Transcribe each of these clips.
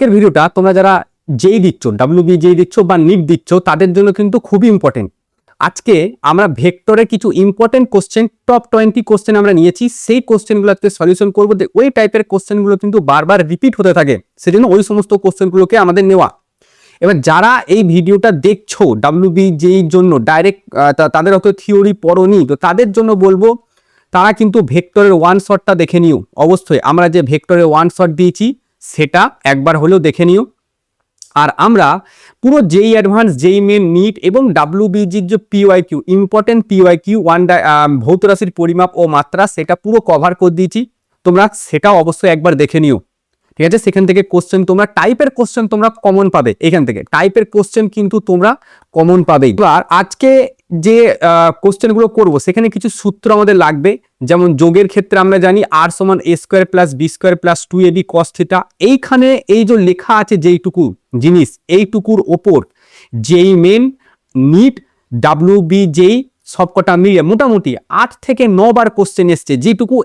আজকের ভিডিওটা তোমরা যারা যেই দিচ্ছ, ডাব্লিউবি যেই দিচ্ছ বা নিট দিচ্ছ, তাদের জন্য কিন্তু খুবই ইম্পর্টেন্ট। আজকে আমরা ভেক্টরের কিছু ইম্পর্টেন্ট কোশ্চেন, টপ 20 কোশ্চেন আমরা নিয়েছি, সেই কোশ্চেনগুলো আজকে সলিউশন করবো। ওই টাইপের কোশ্চেনগুলো কিন্তু বারবার রিপিট হতে থাকে, সেজন্য ওই সমস্ত কোশ্চেনগুলোকে আমাদের নেওয়া। এবার যারা এই ভিডিওটা দেখছো ডাব্লিউবি যেই জন্য ডাইরেক্ট, তাদের অত থিওরি পড়োনি, তো তাদের জন্য বলবো তারা কিন্তু ভেক্টরের ওয়ান শটটা দেখে নিও। অবশ্যই আমরা যে ভেক্টরের ওয়ান শট দিয়েছি সেটা একবার হলেও দেখে নিও। আর আমরা পুরো যেই অ্যাডভান্স, যেই মেন, নিট এবং ডাব্লিউবিজির যে পিওয়াইকিউ, ইম্পর্টেন্ট পিওয়াইকিউ ভৌত রাশির পরিমাপ ও মাত্রা, সেটা পুরো কভার করে দিয়েছি। তোমরা সেটাও অবশ্যই একবার দেখে নিও, ঠিক আছে? সেখান থেকে কোশ্চেন তোমরা, টাইপের কোশ্চেন তোমরা কমন পাবে, এখান থেকে টাইপের কোশ্চেন কিন্তু তোমরা কমন পাবেই। আর আজকে যে কোশ্চেনগুলো করবো সেখানে কিছু সূত্র আমাদের লাগবে। যেমন যোগের ক্ষেত্রে আমরা জানি আর সমান a square plus B square plus 2ab cos theta. এইখানে এই যে লেখা আছে যেইটুকু জিনিস, এইটুকুর ওপর যেই মেন, নিট, ডাব্লিউবি যেই সবকটা মিলিয়ে মোটামুটি 8 থেকে 9 বার কোশ্চেন এসছে। যেটুকু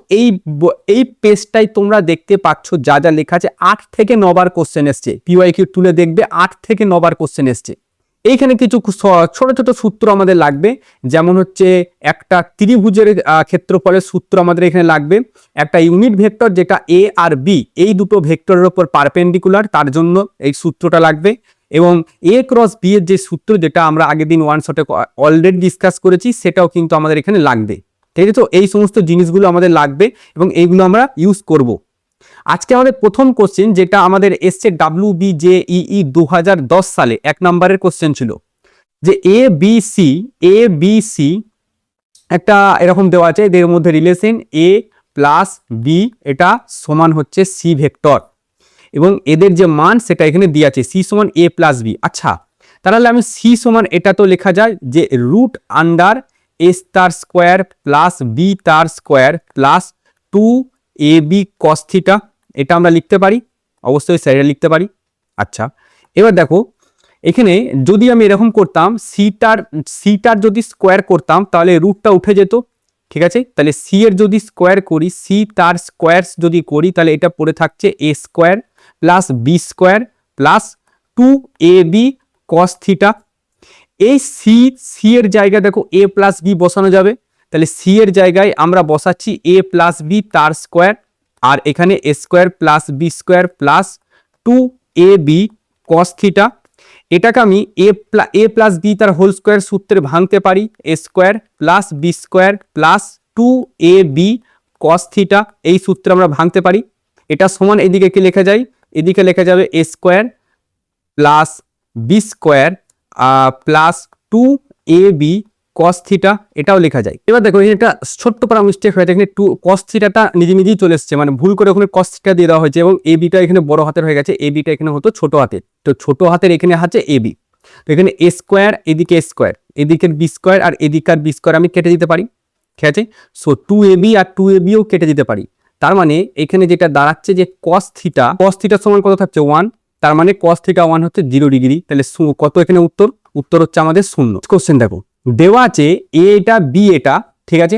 এই পেজটাই তোমরা দেখতে পাচ্ছ, যা যা লেখা আছে 8 থেকে 9 বার কোশ্চেন এসছে। পিওয়াইকিউ তুলে দেখবে 8 থেকে 9 বার কোশ্চেন এসছে। এইখানে কিছু ছোট ছোট সূত্র আমাদের লাগবে। যেমন হচ্ছে একটা ত্রিভুজের ক্ষেত্রফলের সূত্র আমাদের এখানে লাগবে, একটা ইউনিট ভেক্টর যেটা এ আর বি, এই দুটো ভেক্টরের উপর পারপেন্ডিকুলার, তার জন্য এই সূত্রটা লাগবে। এবং এ ক্রস বি এর যে সূত্র, যেটা আমরা আগের দিন ওয়ান শটে অলরেডি ডিসকাস করেছি, সেটাও কিন্তু আমাদের এখানে লাগবে। ঠিক আছে? তো এই সমস্ত জিনিসগুলো আমাদের লাগবে এবং এইগুলো আমরা ইউজ করব। আজকে আমাদের প্রথম কোশ্চেন, যেটা আমাদের এসছে WBJEE 2010 সালে 1 নম্বরের কোশ্চেন ছিল, যে এ বি সি একটা এরকম দেওয়া আছে, এদের মধ্যে রিলেশন এ প্লাস বি, এটা সমান হচ্ছে সি ভেক্টর, এবং এদের যে মান সেটা এখানে দিয়ে আছে, সি সমান এ প্লাস বি। আচ্ছা, তাহলে আমি সি সমান, এটা তো লেখা যায় যে রুট আন্ডার এস তার স্কোয়ার প্লাস বি তার square plus 2ab cos theta, এটা আমরা লিখতে পারি, অবশ্যই স্যার লিখতে পারি। আচ্ছা, এবার দেখো এখানে যদি আমি এরকম করতাম, সিটার যদি স্কোয়ার করতাম তাহলে রুটটা উঠে যেত, ঠিক আছে? তাহলে সি এর যদি স্কোয়ার করি, সি তার স্কোয়ার যদি করি, তাহলে এটা পড়ে থাকছে a square plus B square plus 2ab cos theta. এই সি এর জায়গায় দেখো এ প্লাস বি বসানো যাবে, তাহলে সি এর জায়গায় আমরা বসাচ্ছি এ প্লাস বি তার স্কোয়ার, আর এখানে a square plus B square plus 2ab cos theta. এটাকে আমি এ প্লাস বি তার হোল স্কোয়ার সূত্রে ভাঙতে পারি, a square plus B square plus 2ab cos theta, এই সূত্রে আমরা ভাঙতে পারি। এটা সমান এদিকে কি লেখা যায়, এদিকে লেখা যাবে a square plus B square plus 2ab cos theta, এটাও লেখা যায়। এবার দেখো এটা ছোট্ট পারা মিস্টেক হয়ে থাকে, cos থিটাটা নিজেই চলে এসছে, মানে ভুল করে ওখানে cos থিটা দিয়ে দেওয়া হয়েছে, এবং এ বিটা এখানে বড় হাতের হয়ে গেছে, এ বিটা এখানে হতো ছোট হাতের, তো ছোট হাতের এখানে আছে এ বি। তো এখানে এ স্কোয়ার, এদিকে স্কোয়ার, এদিকের বি স্কোয়ার আর এদিকার বি স্কোয়ার আমি কেটে দিতে পারি, ঠিক আছে? সো 2ab আর 2abও কেটে দিতে পারি। তার মানে এখানে যেটা দাঁড়াচ্ছে যে cos থিটা সমান কত থাকছে 1, তার মানে cos থিটা 1 হচ্ছে 0 ডিগ্রি। তাহলে কত এখানে উত্তর হচ্ছে আমাদের 0। কোশ্চেন দেখো দেওয়া আছে এ এটা বি এটা, ঠিক আছে?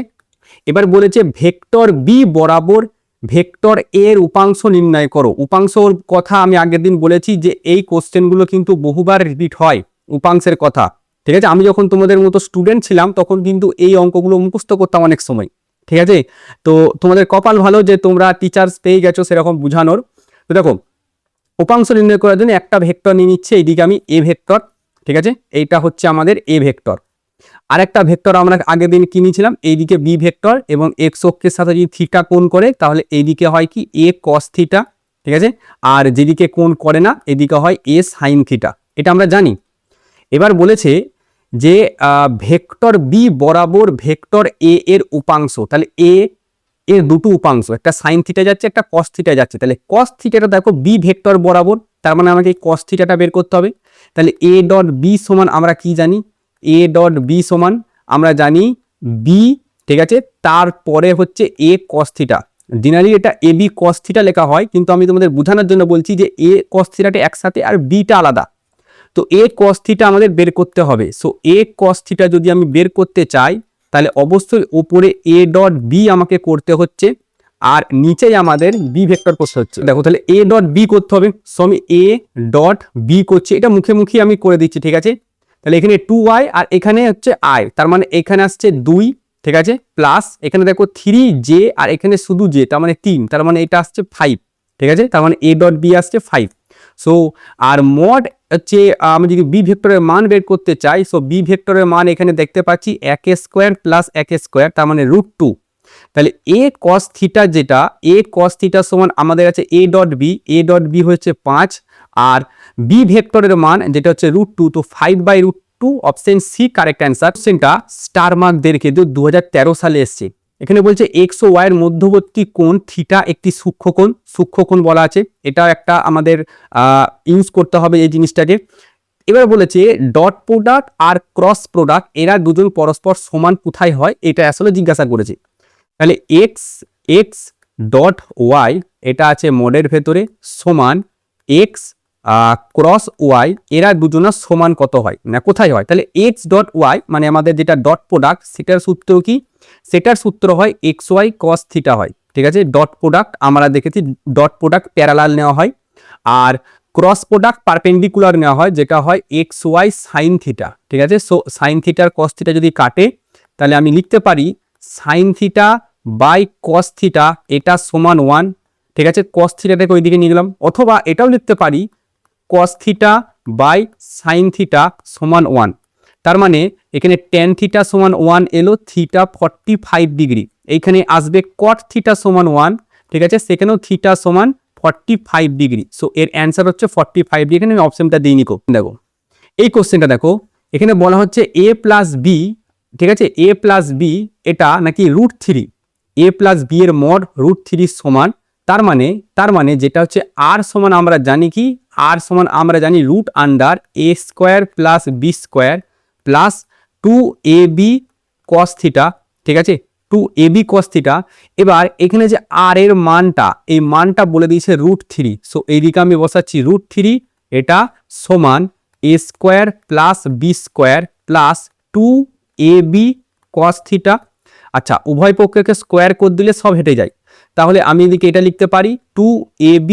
এবার বলেছে ভেক্টর বি বরাবর ভেক্টর এর উপাংশ নির্ণয় করো। উপাংশর কথা আমি আগের দিন বলেছি যে এই কোশ্চেনগুলো কিন্তু বহুবার রিপিট হয়, উপাংশের কথা, ঠিক আছে? আমি যখন তোমাদের মতো স্টুডেন্ট ছিলাম তখন কিন্তু এই অঙ্কগুলো মুখস্থ করতাম অনেক সময়, ঠিক আছে? তো তোমাদের কপাল ভালো যে তোমরা টিচার্স পেয়ে গেছো সেরকম বুঝানোর। তো দেখো উপাংশ নির্ণয় করার জন্য একটা ভেক্টর নিয়ে নিচ্ছে, এইদিকে আমি এ ভেক্টর, ঠিক আছে? এইটা হচ্ছে আমাদের এ ভেক্টর। আর একটা ভেক্টর আমরা আগের দিন কি নিয়েছিলাম, এইদিকে বি ভেক্টর, এবং এক্স অক্ষের সাথে যদি থিটা কোণ করে তাহলে এইদিকে হয় কি এ cos থিটা, ঠিক আছে? আর যেদিকে কোণ করে না এদিকে হয় এ sin থিটা, এটা আমরা জানি। এবার বলেছে যে ভেক্টর বি বরাবর ভেক্টর এ এর উপাংশ, তাহলে এ এর দুটো উপাংশ, একটা sin থিটা যাচ্ছে, একটা cos থিটা যাচ্ছে, তাহলে cos থিটাটা দেখো বি ভেক্টর বরাবর, তার মানে আমাকে cos থিটাটা বের করতে হবে। তাহলে এ ডট বি সমান আমরা কি জানি, এ ডট বি সমান আমরা জানি বি, ঠিক আছে? তারপরে হচ্ছে এ cos থিটা, জেনারেলি এটা এ বি cos থিটা লেখা হয়, কিন্তু আমি তোমাদের বোঝানোর জন্য বলছি যে এ cos থিটাটা একসাথে আর বিটা আলাদা। তো এ cos থিটা আমাদের বের করতে হবে। সো এ cos থিটা যদি আমি বের করতে চাই তাহলে অবশ্যই ওপরে এ ডট বি আমাকে করতে হচ্ছে আর নিচেই আমাদের বি ভেক্টর করতে হচ্ছে। দেখো তাহলে এ ডট বি করতে হবে, সো আমি এ ডট বি করছি, এটা মুখে মুখে আমি করে দিচ্ছি, ঠিক আছে। তাহলে এখানে 2y আর এখানে হচ্ছে i, তার মানে এখানে আসছে 2, ঠিক আছে, প্লাস এখানে দেখো 3j আর এখানে শুধু j, তার মানে 3, তার মানে এটা আসছে 5, ঠিক আছে। তার মানে এ ডট বি আসছে 5। সো আর মড হচ্ছে আমি যদি বি ভেক্টরের মান বের করতে চাই, সো বি ভেক্টরের মান এখানে দেখতে পাচ্ছি 1² প্লাস 1², তার মানে √2। তাহলে এ কস থিটা, যেটা এ কস থিটা সমান আমাদের আছে A dot B, A dot B হচ্ছে 5, আর বি ভেক্টরের মান যেটা হচ্ছে √2, তো 5/√2, অপশন সি কারেক্ট অ্যান্সার। কোশ্চেনটা স্টার মার্ক দিয়ে রেখে দিও, 2013 সালে এসছে। এখানে বলছে এক্স ও ওয়াই এর মধ্যবর্তী কোণ থিটা একটি সূক্ষ্মকোণ বলা আছে, এটা একটা আমাদের ইউজ করতে হবে এই জিনিসটাকে। এবার বলেছে ডট প্রোডাক্ট আর ক্রস প্রোডাক্ট এরা দুজন পরস্পর সমান কোথায় হয়, এটা আসলে জিজ্ঞাসা করেছে। তাহলে এক্স ডট ওয়াই এটা আছে মডের ভেতরে সমান এক্স ক্রস ওয়াই, এরা দুজনের সমান কত হয় না কোথায় হয়। তাহলে এক্স ডট ওয়াই মানে আমাদের যেটা ডট প্রোডাক্ট, সেটার সূত্র কি, সেটার সূত্র হয় এক্স ওয়াই কস থিটা হয়, ঠিক আছে। ডট প্রোডাক্ট আমরা দেখেছি ডট প্রোডাক্ট প্যারালাল নেওয়া হয়, আর ক্রস প্রোডাক্ট পারপেন্ডিকুলার নেওয়া হয়, যেটা হয় এক্স ওয়াই সাইন থিটা, ঠিক আছে। সো সাইন থিটার কস থিটা যদি কাটে, তাহলে আমি লিখতে পারি sine theta by cos theta এটা সমান 1, ঠিক আছে। কস থিটাটাকে ওইদিকে নিয়ে গেলাম, অথবা এটাও লিখতে পারি cos theta by sine theta সমান 1। তার মানে এখানে টেন থিটা সমান 1 এলো, থিটা 45 ডিগ্রি, এইখানে আসবে কট থিটা সমান 1, ঠিক আছে, সেখানেও থিটা সমান 45 ডিগ্রি। সো এর অ্যান্সার হচ্ছে 45 ডিগ্রি। এখানে আমি অপশনটা দিইনি। দেখো এই কোশ্চেনটা দেখো, এখানে বলা হচ্ছে এ প্লাস বি, ঠিক আছে, এ প্লাস বি এটা নাকি √3, এ প্লাস বি এর মড √3 সমান, তার মানে যেটা হচ্ছে আর সমান আমরা জানি কি, আর সমান আমরা জানি √a² plus b² plus 2ab cos theta, ঠিক আছে, 2ab cos থিটা। এবার এখানে যে আর এর মানটা, এই মানটা বলে দিয়েছে √3, সো এইদিকে আমি বসাচ্ছি √3, এটা সমান a² plus b² plus 2ab cos theta. আচ্ছা, উভয় পক্ষকে স্কোয়ার করে দিলে সব হেঁটে যায়, তাহলে আমি এদিকে এটা লিখতে পারি 2ab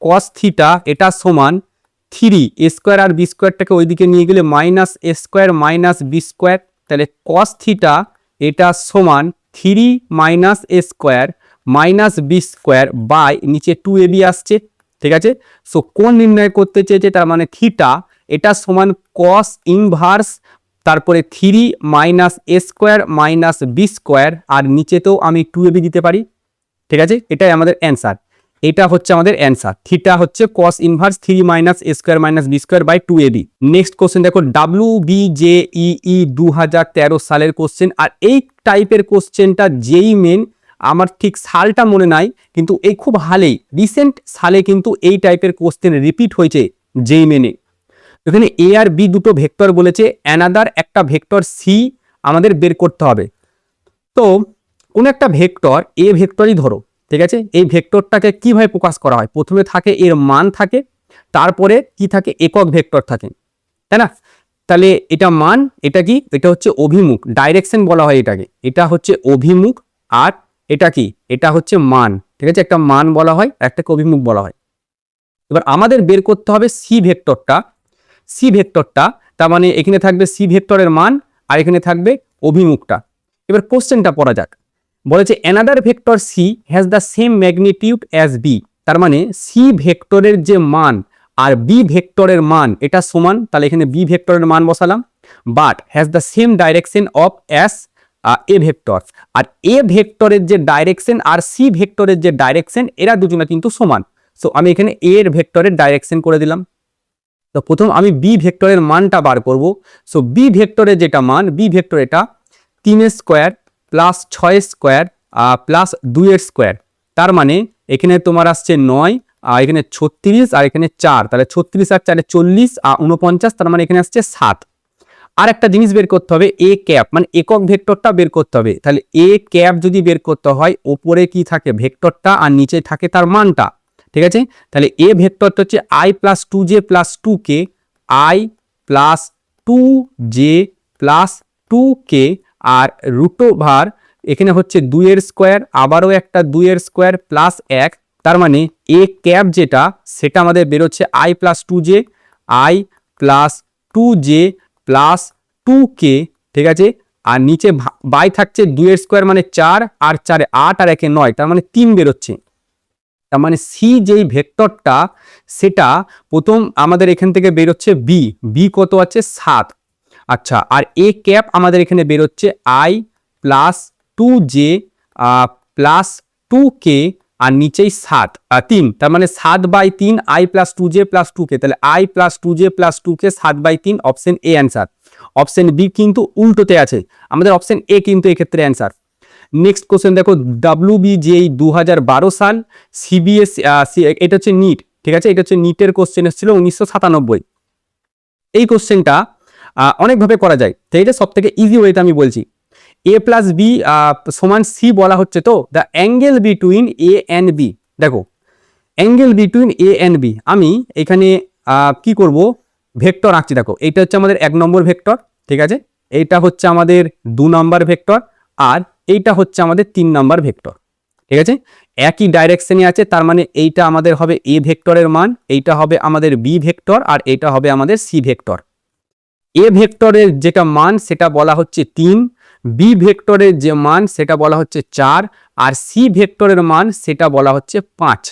cos থিটা এটা সমান 3a² আর b²টাকে ওইদিকে নিয়ে গেলে -a² মাইনাস b², তাহলে cos থিটা এটা সমান 3 - a² মাইনাস b² বাই নিচে 2ab আসছে, ঠিক আছে। সো কোণ নির্ণয় করতে চেয়েছে, তার মানে থিটা এটা সমান cos ইনভার্স তারপরে 3 - a² মাইনাস b², আর নিচেতেও আমি 2ab দিতে পারি, ঠিক আছে। এটাই আমাদের অ্যান্সার, এটা হচ্ছে আমাদের অ্যান্সার। থিটা হচ্ছে cos inverse 3 - a² minus b² by 2ab। Next question দেখো WBJEE 2013 সালের কোশ্চেন, আর এই টাইপের কোশ্চেনটা যেই মেন, আমার ঠিক সালটা মনে নাই, কিন্তু এই খুব হালেই রিসেন্ট সালে কিন্তু এই টাইপের কোশ্চেন রিপিট হয়েছে যেই মেনে। এখানে এ আর বি দুটো ভেক্টর বলেছে, অ্যানাদার একটা ভেক্টর সি আমাদের বের করতে হবে। তো কোন একটা ভেক্টর এ ভেক্টরই ধরো, ঠিক আছে, এই ভেক্টরটাকে কিভাবে প্রকাশ করা হয়, প্রথমে থাকে এর মান থাকে, তারপরে কি থাকে একক ভেক্টর থাকে, তাই না। তাহলে এটা মান, এটা কি, এটা হচ্ছে অভিমুখ, ডাইরেকশন বলা হয় এটাকে, এটা হচ্ছে অভিমুখ, আর এটা কি, এটা হচ্ছে মান, ঠিক আছে, একটা মান বলা হয়, একটাকে অভিমুখ বলা হয়। এবার আমাদের বের করতে হবে সি ভেক্টরটা, তার মানে এখানে থাকবে সি ভেক্টরের মান আর এখানে থাকবে অভিমুখটা। এবার কোশ্চেনটা পড়া যাক, বলেছে another vector C has the same magnitude as B, তার মানে সি ভেক্টরের যে মান আর বি ভেক্টরের মান এটা সমান, তাহলে এখানে বি ভেক্টরের মান বসালাম, but has the same direction of as a vector, আর এ ভেক্টরের যে ডাইরেকশন আর সি ভেক্টরের যে ডাইরেকশন এরা দুজনে কিন্তু সমান। সো আমি এখানে এ এর ভেক্টরের ডাইরেকশন করে দিলাম। তো প্রথম আমি বি ভেক্টরের মানটা বার করব। সো বি ভেক্টরের যেটা মান, বি ভেক্টর এটা 3² প্লাস 6² প্লাস 2² তার মানে এখানে তোমার আসছে 9, আর এখানে 36, আর এখানে 4, তাহলে 36 আর 4 40 আর 49, তার মানে এখানে আসছে 7। আর একটা জিনিস বের করতে হবে এ ক্যাপ, মানে একক ভেক্টরটা বের করতে হবে। তাহলে এ ক্যাপ যদি বের করতে হয়, ওপরে কি থাকে ভেক্টরটা আর নিচে থাকে তার মানটা, ঠিক আছে। তাহলে এ ভেক্টরটা হচ্ছে i plus 2j plus 2k, i plus 2j plus 2k, আর √, এখানে হচ্ছে 2 এর স্কোয়ার, আবারও একটা 2 এর স্কোয়ার প্লাস 1, তার মানে এ ক্যাপ যেটা সেটা আমাদের বেরোচ্ছে i plus 2j, i plus 2j plus 2k, ঠিক আছে। আর নিচে বাই থাকছে 2 এর স্কোয়ার মানে 4, আর 4 8 আর 1 9, তার মানে 3 বেরোচ্ছে। তার মানে সি যেই ভেক্টরটা সেটা প্রথম আমাদের এখান থেকে বেরোচ্ছে বি, বি কত আছে 7। আচ্ছা, আর এ ক্যাপ আমাদের এখানে বেরোচ্ছে i plus 2j plus 2k, আর নিচেই 3, তার মানে 7/3 i plus 2j plus 2k, তাহলে i plus 2j plus 2k 7/3, option A answer. Option B কিন্তু উল্টোতে আছে, আমাদের অপশন এ কিন্তু এক্ষেত্রে অ্যান্সার। নেক্সট কোশ্চেন দেখো, WBJEE 2012 সাল, সিবিএসই, এটা হচ্ছে নিট, ঠিক আছে, এটা হচ্ছে নিটের কোশ্চেন এসেছিল 1997। এই কোশ্চেনটা অনেকভাবে করা যায়, তো এটা সব থেকে ইজি ওয়েতে আমি বলছি। এ প্লাস বি সমান সি বলা হচ্ছে, তো the angle between A and b, দেখো angle between A and b, আমি এখানে কি করব, ভেক্টর আঁকছি। দেখো এইটা হচ্ছে আমাদের 1 নম্বর ভেক্টর, ঠিক আছে, এইটা হচ্ছে আমাদের 2 নম্বর ভেক্টর, আর এইটা হচ্ছে আমাদের 3 নম্বর ভেক্টর, ঠিক আছে, একই ডাইরেকশনে আছে, তার মানে এইটা আমাদের হবে এ ভেক্টরের মান, এইটা হবে আমাদের বি ভেক্টর, আর এইটা হবে আমাদের সি ভেক্টর। এ ভেক্টরের যেটা মান সেটা বলা হচ্ছে 3, বি ভেক্টরের যে মান সেটা বলা হচ্ছে 4, আর সি ভেক্টরের মান সেটা বলা হচ্ছে 5।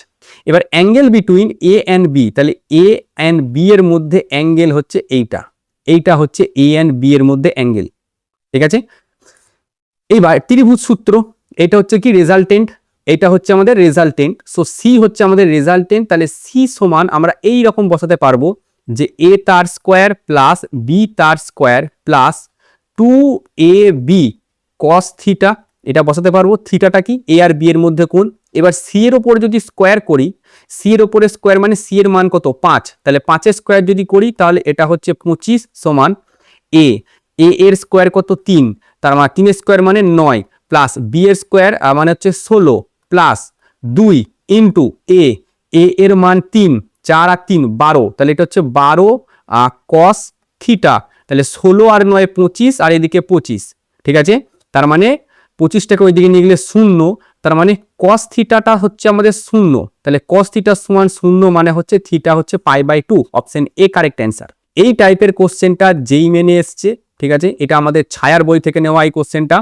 এবার angle between A and B, তাহলে এ অ্যান্ড বি এর মধ্যে অ্যাঙ্গেল হচ্ছে এইটা, এইটা হচ্ছে এ অ্যান্ড বি এর মধ্যে অ্যাঙ্গেল, ঠিক আছে। এইবার ত্রিভুজ সূত্র, এটা হচ্ছে কি রেজাল্টেন্ট, এটা হচ্ছে আমাদের রেজাল্টেন্ট, সো সি হচ্ছে আমাদের রেজাল্টেন্ট, তাহলে সি সমান আমরা এই রকম বসাতে পারবো যে এ তার স্কোয়ার প্লাস বি তার square plus 2ab cos theta, এটা বসাতে পারবো। থিটাটা কি, এ আর বি এর মধ্যে কোণ। এবার সি এর ওপরে যদি স্কোয়ার করি, সি এর ওপরে স্কোয়ার মানে সি এর মান কত 5, তাহলে 5 স্কোয়ার যদি করি তাহলে এটা হচ্ছে 25 সমান এ, এ এর স্কোয়ার কত 3, তার মানে 3 স্কোয়ার মানে 9, প্লাস বি এর স্কোয়ার মানে হচ্ছে 16 প্লাস 2 ইন্টু এ, এ এর মান 3, 4 আর 3 12, তাহলে এটা হচ্ছে 12 cos থিটা, তাহলে 16 আর 9 25, আর এদিকে 25, ঠিক আছে, তার মানে 25টাকে ওইদিকে নিয়ে গেলে 0, তার মানে cos থিটাটা হচ্ছে আমাদের 0, তাহলে cos থিটা সমান 0 মানে হচ্ছে থিটা হচ্ছে π/2, অপশন এ কারেক্ট অ্যান্সার। এই টাইপের কোশ্চেনটা যেই মেনে এসছে, ঠিক আছে, এটা আমাদের ছায়ার বই থেকে নেওয়া এই কোশ্চেনটা।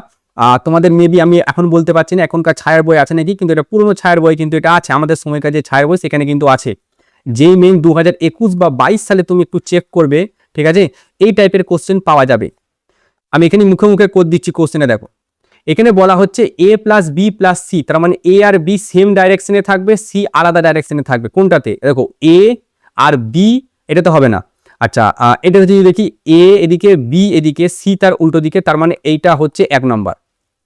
তোমাদের মেবি আমি এখন বলতে পারছি না এখনকার ছায়ার বই আছে নাকি, কিন্তু এটা পুরনো ছায়ার বই কিন্তু এটা আছে, আমাদের সময়কার যে ছায়ার বই সেখানে কিন্তু আছে। যেই মেন 2021 বা 22 সালে তুমি একটু চেক করবে, ঠিক আছে, এই টাইপের কোশ্চেন পাওয়া যাবে। আমি এখানে মুখে মুখে কোড দিচ্ছি কোশ্চেনে, দেখো এখানে বলা হচ্ছে এ প্লাস বি প্লাস সি, তার মানে এ আর বি সেম ডাইরেকশনে থাকবে, সি আলাদা ডাইরেকশনে থাকবে, কোনটাতে, দেখো এ আর বি, এটা তো হবে না। আচ্ছা, এটা যদি দেখি এ এদিকে বি এদিকে, সি তার উল্টো দিকে, তার মানে এইটা হচ্ছে 1 নম্বর,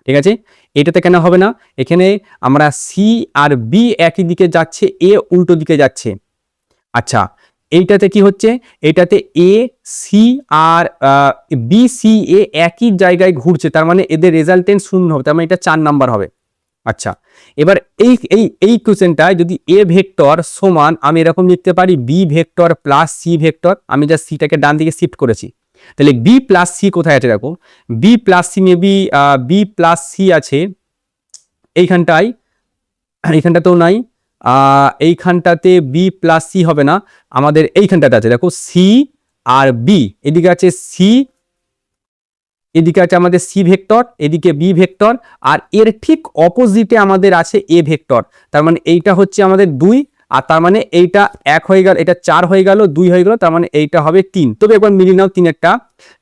ঠিক আছে। এটাতে কেন হবে না, এখানে আমরা সি আর বি একই দিকে যাচ্ছে, এ উল্টো দিকে যাচ্ছে। আচ্ছা, এইটাতে কি হচ্ছে, এইটাতে এ সি আর বি সি এ একই জায়গায় ঘুরছে, তার মানে এদের রেজাল্টেন্ট 0 হবে, তার মানে এটা 4 নাম্বার হবে। আচ্ছা, এবার এই এই এই কোশ্চেনটায় যদি এ ভেক্টর সমান আমি এরকম লিখতে পারি B vector plus C vector, আমি জাস্ট সিটাকে ডান দিকে শিফট করেছি, তাহলে বি প্লাস সি কোথায় আছে, দেখো B plus C maybe B plus C আছে এইখানটায়, এইখানটাতেও নাই, এইখানটাতে বি প্লাস সি হবে না, আমাদের এইখানটাতে আছে, দেখো সি আর বি, এদিকে আছে সি, এদিকে আছে আমাদের সি ভেক্টর, এদিকে বি ভেক্টর, আর এর ঠিক অপোজিটে আমাদের আছে এ ভেক্টর, তার মানে এইটা হচ্ছে আমাদের 2, আর তার মানে এইটা 1 হয়ে গেল, এটা 4 হয়ে গেল, 2 হয়ে গেল, তার মানে এইটা হবে 3। তবে একবার মিলিয়ে নাও 3এরটা,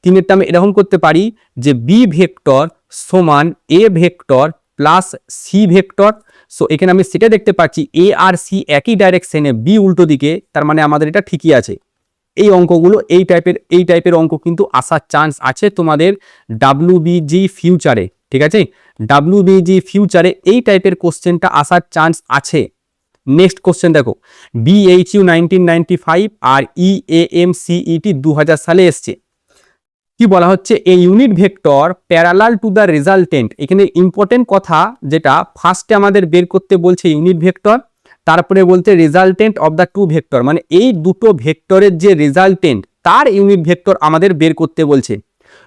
3এরটা আমি এরকম করতে পারি যে বি ভেক্টর সমান A vector plus C vector, so এখানে আমি সেটা দেখতে পাচ্ছি এ আর সি একই ডাইরেকশনে, বি উল্টো দিকে, তার মানে আমাদের এটা ঠিকই আছে। এই অঙ্কগুলো এই টাইপের অঙ্ক কিন্তু আসার চান্স আছে তোমাদের WBG ফিউচারে, ঠিক আছে, WBG ফিউচারে এই টাইপের কোশ্চেনটা আসার চান্স আছে। নেক্সট কোশ্চেন দেখো, BHU 1995 আর EAMCET 2000 সালে এসছে। কি বলা হচ্ছে, a unit vector parallel to the resultant, এখানে ইম্পর্টেন্ট কথা যেটা ফার্স্টে আমাদের বের করতে বলছে ইউনিট ভেক্টর, তারপরে বলতে রেজাল্টেন্ট অফ দ্য 2 ভেক্টর, মানে এই দুটো ভেক্টরের যে রেজাল্টেন্ট তার ইউনিট ভেক্টর আমাদের বের করতে বলছে।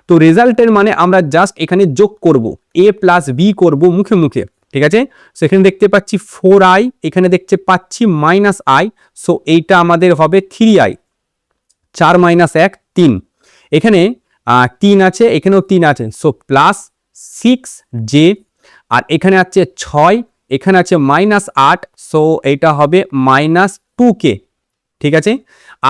তো রেজাল্টের মানে আমরা জাস্ট এখানে যোগ করব, a প্লাস বি করব মুখে মুখে, ঠিক আছে। সেখানে দেখতে পাচ্ছি 4i, এখানে দেখতে পাচ্ছি -i, সো এইটা আমাদের হবে 3i, 4 - 1 3, এখানে 3 আছে, এখানেও 3 আছে, সো প্লাস 6j, আর এখানে আছে 6, এখানে আছে -8, সো এইটা হবে -2k, ঠিক আছে।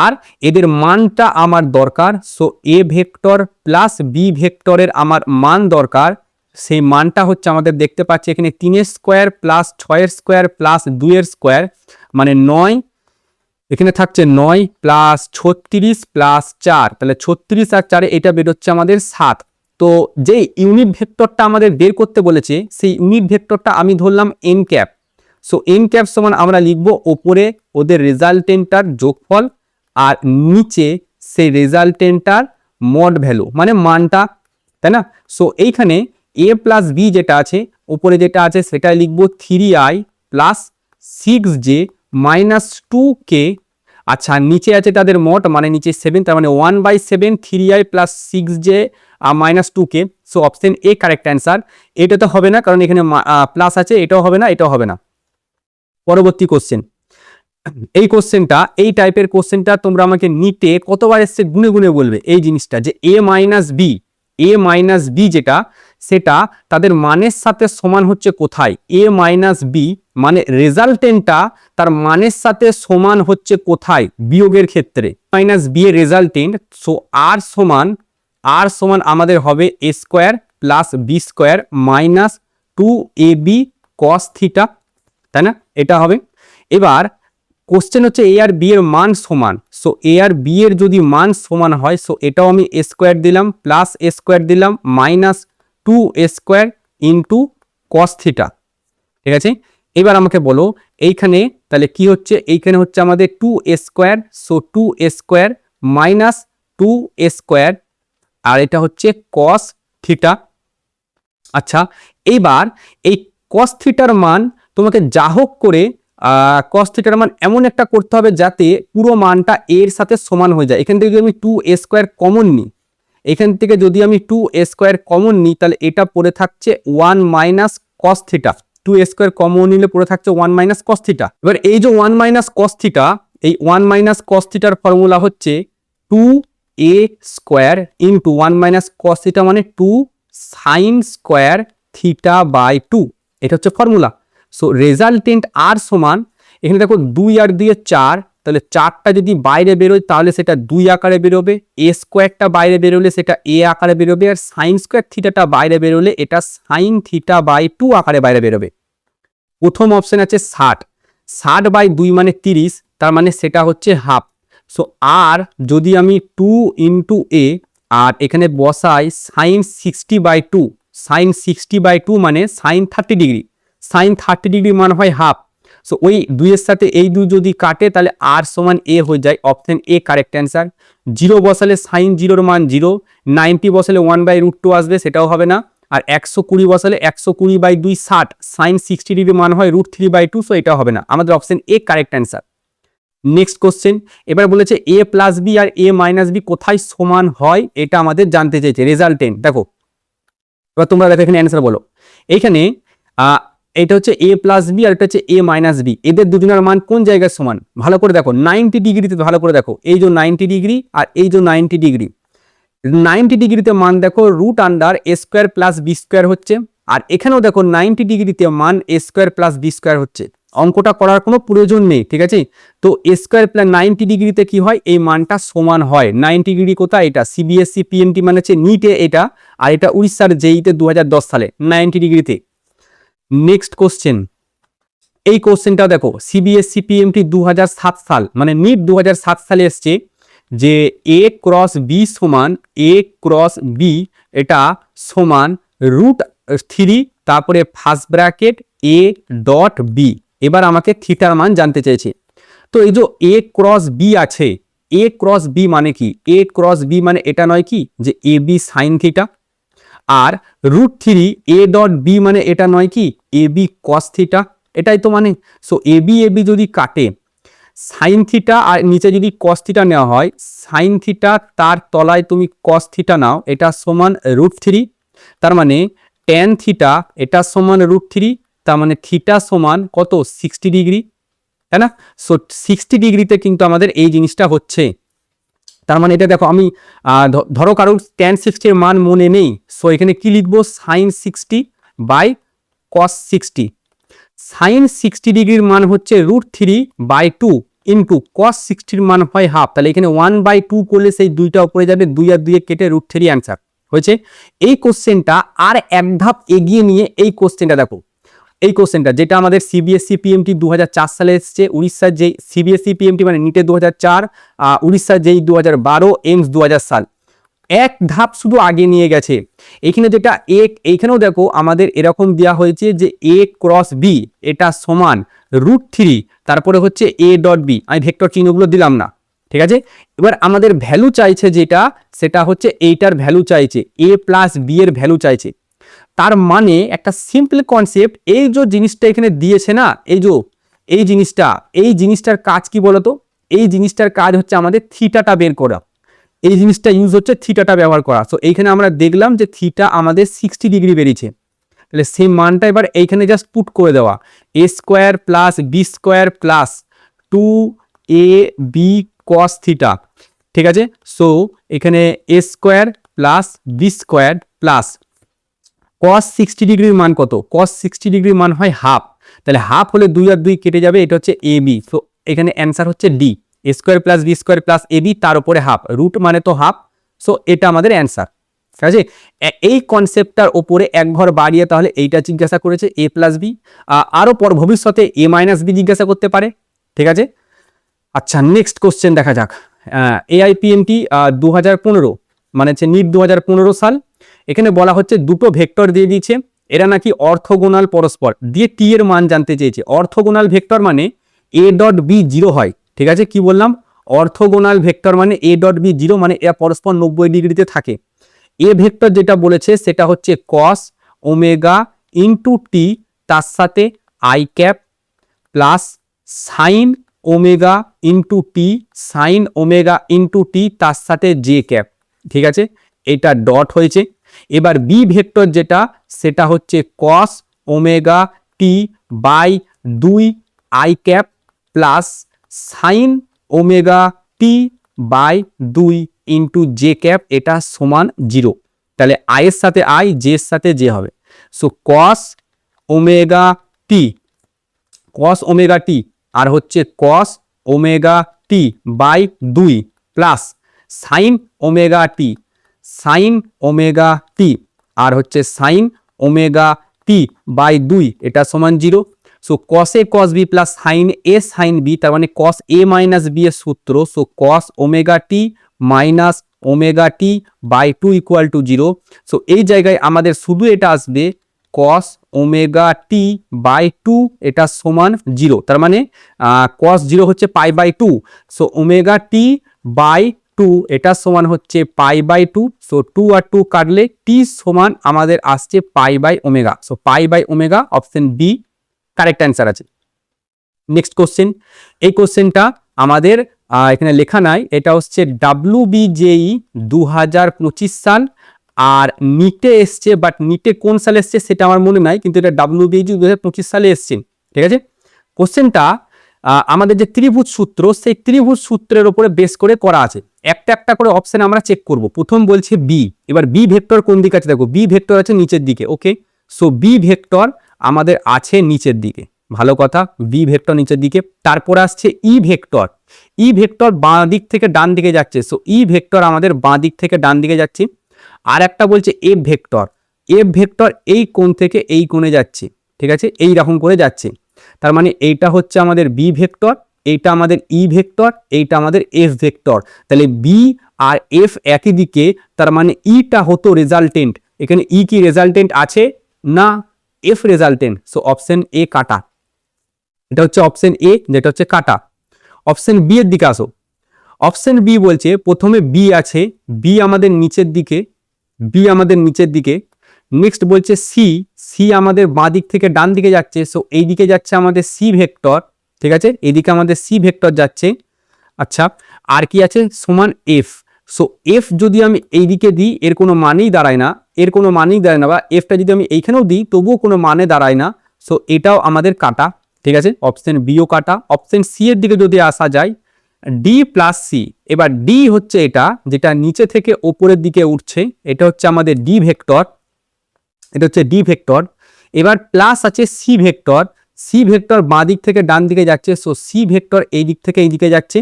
আর এদের মানটা আমার দরকার, so A vector plus B ভেক্টরের আমার মান দরকার, সেই মানটা হচ্ছে আমাদের দেখতে পাচ্ছি এখানে 3 square plus 6 square plus 2 square মানে 9, এখানে থাকছে 9 প্লাস 36 প্লাস 4, তাহলে 36 আর 4 এটা বেরোচ্ছে আমাদের 7। তো যে ইউনিট ভেক্টরটা আমাদের বের করতে বলেছে সেই ইউনিট ভেক্টরটা আমি ধরলাম n cap, so n cap সমান আমরা লিখবো ওপরে ওদের রেজাল্টেন্টটার যোগফল আর নিচে সেই রেজাল্টেন্টটার মড ভ্যালু মানে মানটা, তাই না। সো এইখানে a প্লাস বি যেটা আছে উপরে যেটা আছে সেটা লিখবো 3i plus 6j minus 2k, আচ্ছা নিচে আছে তাদের মড মানে নিচে 7, তার মানে 1/7 3i plus 6j minus 2k, so option A correct answer. এটা তো হবে না কারণ এখানে প্লাস আছে, এটাও হবে না, এটাও হবে না। পরবর্তী কোশ্চেন, এই কোশ্চেনটা, এই টাইপের কোশ্চেনটা তোমরা আমাকে নিতে কতবার এসছে গুনে গুনে বলবে এই জিনিসটা, যে a মাইনাস বি যেটা সেটা তাদের মানের সাথে সমান হচ্ছে কোথায়, a মাইনাস বি মানে রেজাল্টেন্টটা তার মানের সাথে সমান হচ্ছে কোথায় বিয়োগের ক্ষেত্রে, মাইনাস বি এর রেজাল্টেন্ট, সো আর সমান আমাদের হবে a square plus B square minus 2ab cos theta, তাই না, এটা হবে। এবার কোশ্চেন হচ্ছে এ আর বি এর মান সমান, সো এ আর বি এর যদি মান সমান হয় সো এটাও আমি এ স্কোয়ার দিলাম প্লাস এ স্কোয়ার দিলাম minus 2a square into cos theta, ঠিক আছে। এবার আমাকে বলো এইখানে তাহলে কি হচ্ছে, এইখানে হচ্ছে আমাদের 2a square, so 2a square minus 2a square, আর এটা হচ্ছে কস থিটা। আচ্ছা এইবার এই কস থিটার মান তোমাকে যা হোক করে কস থিটার মান এমন একটা করতে হবে যাতে পুরো মানটা এর সাথে সমান হয়ে যায়। এখান থেকে যদি আমি 2a স্কোয়ার কমন নিই, এখান থেকে যদি আমি 2a স্কোয়ার কমন নিই তাহলে এটা পড়ে থাকছে 1 minus cos theta, 2a square common নিলে পড়ে থাকছে 1 মাইনাস কস থিটা। এবার এই যে 1 মাইনাস কস থিটা, এই 1 মাইনাস কস থিটার ফর্মুলা হচ্ছে 2a square into 1 minus cos theta মানে 2 সাইন স্কোয়ার থিটা বাই 2, এটা হচ্ছে ফর্মুলা। সো রেজাল্টেন্ট আর সমান, এখানে দেখো 2 আর 2 4, তাহলে 4টা যদি বাইরে বেরোয় তাহলে সেটা 2 আকারে বেরোবে, এ স্কোয়ারটা বাইরে বেরোলে সেটা এ আকারে বেরোবে, আর সাইন স্কোয়ার থিটাটা বাইরে বেরোলে এটা সাইন থিটা বাই 2 আকারে বাইরে বেরোবে। প্রথম অপশন আছে 60/2 মানে 30, তার মানে সেটা হচ্ছে হাফ। সো আর যদি আমি 2 ইন্টু এ আর এখানে বসাই সাইন 60/2, সাইন 60/2 মানে সাইন 30 ডিগ্রি, সাইন 30 ডিগ্রি মান হয় হাফ। সো ওই 2 এর সাথে এই 2 যদি কাটে তাহলে আর সমান এ হয়ে যায়, অপশন এ কারেক্ট অ্যান্সার। 0 বসালে সাইন 0 মান 0, 90 বসালে 1/√2 আসবে, সেটাও হবে না, আর 120 বসালে 120/2 60, সাইন 60 ডিগ্রি মান হয় √3/2, সো এটা হবে না, আমাদের option A correct answer. Next question, এবার বলেছে a প্লাস বি আর a মাইনাস বি কোথায় সমান হয় এটা আমাদের জানতে চাইছে রেজাল্টেন্ট। দেখো এবার তোমরা দেখো এখানে অ্যান্সার বলো, এইখানে এটা হচ্ছে a প্লাস বি আর এটা হচ্ছে a মাইনাস বি, এদের দুজনের মান কোন জায়গায় সমান ভালো করে দেখো, 90 ডিগ্রিতে ভালো করে দেখো, এই যে 90 ডিগ্রি আর এই যে 90 ডিগ্রি, 90 ডিগ্রিতে মান দেখো রুট আন্ডার এ স্কোয়ার প্লাস বি স্কোয়ার হচ্ছে, আর এখানেও দেখো 90 ডিগ্রিতে মান এ স্কোয়ার প্লাস বি স্কোয়ার হচ্ছে, অঙ্কটা করার কোনো প্রয়োজন নেই, ঠিক আছে। তো এ স্কোয়ার প্লাস 90 ডিগ্রিতে কি হয়, এই মানটা সমান হয়। 90 ডিগ্রি কোথায়, এটা সিবিএসসি পিএনটি মানে হচ্ছে নিটে এটা, আর এটা উড়িষ্যার জেইতে 2010 সালে 90 ডিগ্রিতে। নেক্সট কোশ্চেন, এই কোশ্চেনটা দেখো সিবিএসসি পিএমটি 2007 সাল মানে নিট 2007 সালে এসছে যে এ ক্রস বি সমান এ ক্রস বি, এটা সমান √3 তারপরে first bracket A dot B. এবার আমাকে থিটার মান জানতে চেয়েছে। তো এই যে এ ক্রস বি আছে, এ ক্রস বি মানে কি, এ ক্রস বি মানে এটা নয় কি যে এ বি সাইন থিটা, আর √3 এ ডট বি মানে এটা নয় কি এ বি কস থিটা, এটাই তো মানে। সো এ বি যদি কাটে সাইন থিটা আর নিচে যদি কস থিটা নেওয়া হয়, সাইন থিটা তার তলায় তুমি কস থিটা নাও, এটা সমান √3, তার মানে ট্যান থিটা এটা সমান √3, তার মানে থিটা সমান কত 60 ডিগ্রি, তাই না? সো 60 ডিগ্রিতে কিন্তু আমাদের এই জিনিসটা হচ্ছে। তার মানে এটা দেখো আমি ধরো কারণ ট্যান 60 এর মান মনে নেই, সো এখানে কি লিখবো সাইন 60 বাই কস 60। সাইন 60 ডিগ্রির মান হচ্ছে √3/2 ইন্টু কস 60 মান হয় হাফ, তাহলে এখানে 1/2 করলে সেই দুইটা উপরে যাবে, 2 আর 2 কেটে √3 অ্যান্সার হয়েছে। এই কোশ্চেনটা আর এক ধাপ এগিয়ে নিয়ে এই কোশ্চেনটা দেখো, এই কোশ্চেনটা যেটা আমাদের সিবিএসসি পিএমটি 2004 সালে এসছে, উড়িষ্যার যেই সিবিএসসি পিএমটি মানে নিটে 2004, উড়িষ্যার যেই 2012, এইমস 2000 সাল, এক ধাপ শুধু আগে নিয়ে গেছে। এখানে যেটা এইখানেও দেখো আমাদের এরকম দেওয়া হয়েছে যে a ক্রস b এটা সমান √3, তারপরে হচ্ছে a.b, আমি ভেক্টর চিহ্নগুলো দিলাম না, ঠিক আছে। এবার আমাদের ভ্যালু চাইছে যেটা, সেটা হচ্ছে এইটার ভ্যালু চাইছে, a প্লাস b এর ভ্যালু চাইছে। তার মানে একটা সিম্পল কনসেপ্ট, এই যে জিনিসটা এখানে দিয়েছে না, এই জিনিসটার কাজ কি বলতো? এই জিনিসটার কাজ হচ্ছে আমাদের থিটাটা বের করা, এই জিনিসটা ইউজ হচ্ছে থিটাটা ব্যবহার করা। সো এইখানে আমরা দেখলাম যে থিটা আমাদের 60 ডিগ্রি বেরিয়েছে, তাহলে সেই মানটা এবার এইখানে জাস্ট পুট করে দেওয়া, a square plus B square plus 2ab cos theta, ঠিক আছে। সো এখানে a square plus B square plus cos 60 ডিগ্রির মান কত? cos 60 ডিগ্রির মান হয় হাফ, তাহলে হাফ হলে 2 আর 2 কেটে যাবে, এটা হচ্ছে ab। সো এখানে অ্যান্সার হচ্ছে D, a square plus B square plus ab, তার উপরে হাফ, রুট মানে তো হাফ, সো এটা আমাদের অ্যান্সার, ঠিক আছে। এই কনসেপ্টটার ওপরে এক ঘর বাড়িয়ে তাহলে এইটা জিজ্ঞাসা করেছে a প্লাস বি, আরও ভবিষ্যতে a মাইনাস বি জিজ্ঞাসা করতে পারে, ঠিক আছে। আচ্ছা নেক্সট কোশ্চেন দেখা যাক। AIPMT 2015 মানে হচ্ছে নিট 2015 সাল, এখানে বলা হচ্ছে দুটো ভেক্টর দিয়ে দিয়েছে, এরা নাকি অর্থোগোনাল পরস্পর, দিয়ে টি এর মান জানতে চেয়েছে। অর্থোগোনাল ভেক্টর মানে a.b 0 হয়, ঠিক আছে। কি বললাম? অর্থোগোনাল ভেক্টর মানে a.b 0 মানে এরা পরস্পর 90 ডিগ্রিতে থাকে। এ ভেক্টর যেটা বলেছে সেটা হচ্ছে cos ওমেগা ইন্টু টি, তার সাথে i cap plus sine omega into t, sine omega into t, তার সাথে জে ক্যাপ, ঠিক আছে। এটা ডট হয়েছে। এবার বি ভেক্টর যেটা, সেটা হচ্ছে cos omega T by 2 I cap plus sine omega T by 2 into J cap, এটা সমান 0। তাহলে আই এর সাথে আই, জে এর সাথে জে হবে। সো cos ওমেগা টি আর হচ্ছে cos omega T by 2 plus sine omega t আর হচ্ছে সাইন ওমেগা টি বাই 2, এটা সমান 0। So cos a cos b plus sine a sine b, তার মানে cos a মাইনাস b এর সূত্র, so cos omega t minus omega T by 2 equal to 0। So এই জায়গায় আমাদের শুধু এটা আসবে cos ওমেগা টি বাই 2, এটা সমান 0, তার মানে cos 0 হচ্ছে pi by 2, so omega T by 2 এটা সমান হচ্ছে পাই বাই 2। সো 2 আর 2 কাটলে টি সমান আমাদের আসছে pi by omega, so pi by omega, option B correct answer আছে। নেক্সট কোশ্চেন, এই কোশ্চেনটা আমাদের এখানে লেখা নাই, এটা হচ্ছে WBJE 2025 সাল, আর নিটে এসছে, বাট নিটে কোন সালে এসছে সেটা আমার মনে নাই, কিন্তু এটা WBJE 2025 সালে এসছে, ঠিক আছে। কোশ্চেনটা আমাদের যে ত্রিভুজ সূত্র, সেই ত্রিভুজ সূত্রের উপরে বেস করে করা আছে। একটা একটা করে অপশন আমরা চেক করব। প্রথম বলছে বি, এবার বি ভেক্টর কোন দিকে আছে দেখো, বি ভেক্টর আছে নিচের দিকে, ওকে। সো বি ভেক্টর আমাদের আছে নিচের দিকে, ভালো কথা, বি ভেক্টর নিচের দিকে। তারপর আসছে ই ভেক্টর বাঁ দিক থেকে ডান দিকে যাচ্ছে, সো ই ভেক্টর আমাদের বাঁ দিক থেকে ডান দিকে যাচ্ছে। আর একটা বলছে এফ ভেক্টর এই কোণ থেকে এই কোণে যাচ্ছে, ঠিক আছে, এই রকম করে যাচ্ছে। তার মানে এইটা হচ্ছে আমাদের বি ভেক্টর, এইটা আমাদের ই ভেক্টর, এইটা আমাদের এফ ভেক্টর। তাহলে বি আর এফ একই দিকে, তার মানে ইটা হতো রেজাল্টেন্ট। এখানে ই কি রেজাল্টেন্ট আছে না, এফ রেজাল্টেন্ট, সো অপশন এ কাটা। এটা হচ্ছে অপশন এ, যেটা হচ্ছে কাটা। অপশন বি এর দিকে আসো। অপশন বি বলছে প্রথমে বি আছে, বি আমাদের নিচের দিকে, নেক্সট বলছে সি আমাদের বাঁ দিক থেকে ডান দিকে যাচ্ছে, সো এই দিকে যাচ্ছে আমাদের সি ভেক্টর, ঠিক আছে, এদিকে আমাদের সি ভেক্টর যাচ্ছে। আচ্ছা, আর কি আছে, সমান এফ। সো এফ যদি আমি এইদিকে দিই এর কোনো মানেই দাঁড়ায় না, এর কোনো মানেই দাঁড়ায় না, বা এফটা যদি আমি এইখানেও দিই তবুও কোনো মানে দাঁড়ায় না। সো এটাও আমাদের কাটা। ঠিক আছে, অপশন বিও কাটা। অপশন সি এর দিকে যদি আসা যায়, ডি প্লাস সি। এবার ডি হচ্ছে এটা যেটা নিচে থেকে ওপরের দিকে উঠছে, এটা হচ্ছে আমাদের ডি ভেক্টর, এটা হচ্ছে ডি ভেক্টর। এবার প্লাস আছে সি ভেক্টর, সি ভেক্টর বাঁ দিক থেকে ডান দিকে যাচ্ছে, সো সি ভেক্টর এই দিক থেকে এই দিকে যাচ্ছে।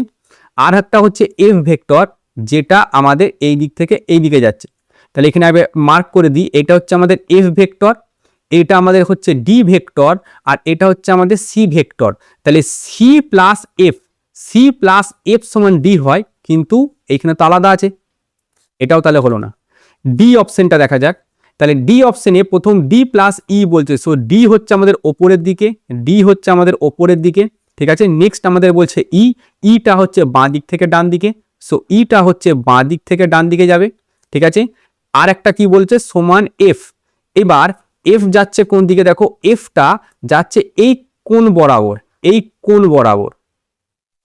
আর একটা হচ্ছে এফ ভেক্টর যেটা আমাদের এই দিক থেকে এই দিকে যাচ্ছে। তাহলে এখানে আমি মার্ক করে দিই, এটা হচ্ছে আমাদের এফ ভেক্টর, এটা আমাদের হচ্ছে ডি ভেক্টর, আর এটা হচ্ছে আমাদের সি ভেক্টর। তাহলে C plus F, C plus F সমান ডি হয়, কিন্তু এইখানে তো আলাদা আছে, এটাও তাহলে হলো না। ডি অপশনটা দেখা যাক। তাহলে ডি অপশনে প্রথম ডি প্লাস ই বলছে, সো ডি হচ্ছে আমাদের ওপরের দিকে, ডি হচ্ছে আমাদের ওপরের দিকে। ঠিক আছে, নেক্সট আমাদের বলছে ই, ইটা হচ্ছে বাঁ দিক থেকে ডান দিকে, সো ইটা হচ্ছে বাঁ দিক থেকে ডান দিকে যাবে। ঠিক আছে, আর একটা কি বলছে, সমান এফ। এবার এফ যাচ্ছে কোন দিকে, দেখো এফটা যাচ্ছে এই কোণ বরাবর, এই কোণ বরাবর।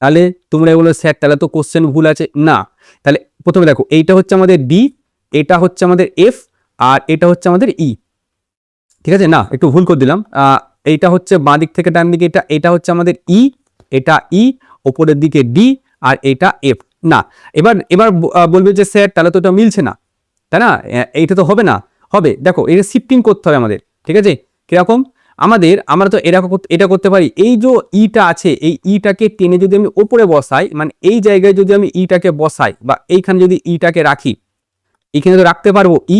তাহলে তোমরা বলো স্যার তাহলে তো কোশ্চেন ভুল আছে, না। তাহলে প্রথমে দেখো এইটা হচ্ছে আমাদের ডি, এটা হচ্ছে আমাদের এফ, আর এটা হচ্ছে আমাদের ই। ঠিক আছে, না একটু ভুল করে দিলাম, এইটা হচ্ছে বাঁ দিক থেকে ডান দিকে, এটা হচ্ছে আমাদের ই, এটা ই, ওপরের দিকে ডি, আর এটা এফ। না, এবার এবার বলবে যে স্যার তাহলে তো এটা মিলছে না, তাই না, এইটা তো হবে না। হবে, দেখো এটা শিফটিং করতে হবে আমাদের। ঠিক আছে, কিরকম, আমরা তো এরকম এটা করতে পারি, এই যে ইটা আছে এই ইটাকে টেনে যদি আমি ওপরে বসাই, মানে এই জায়গায় যদি আমি ইটাকে বসাই বা এইখানে যদি ইটাকে রাখি, এখানে তো রাখতে পারবো ই,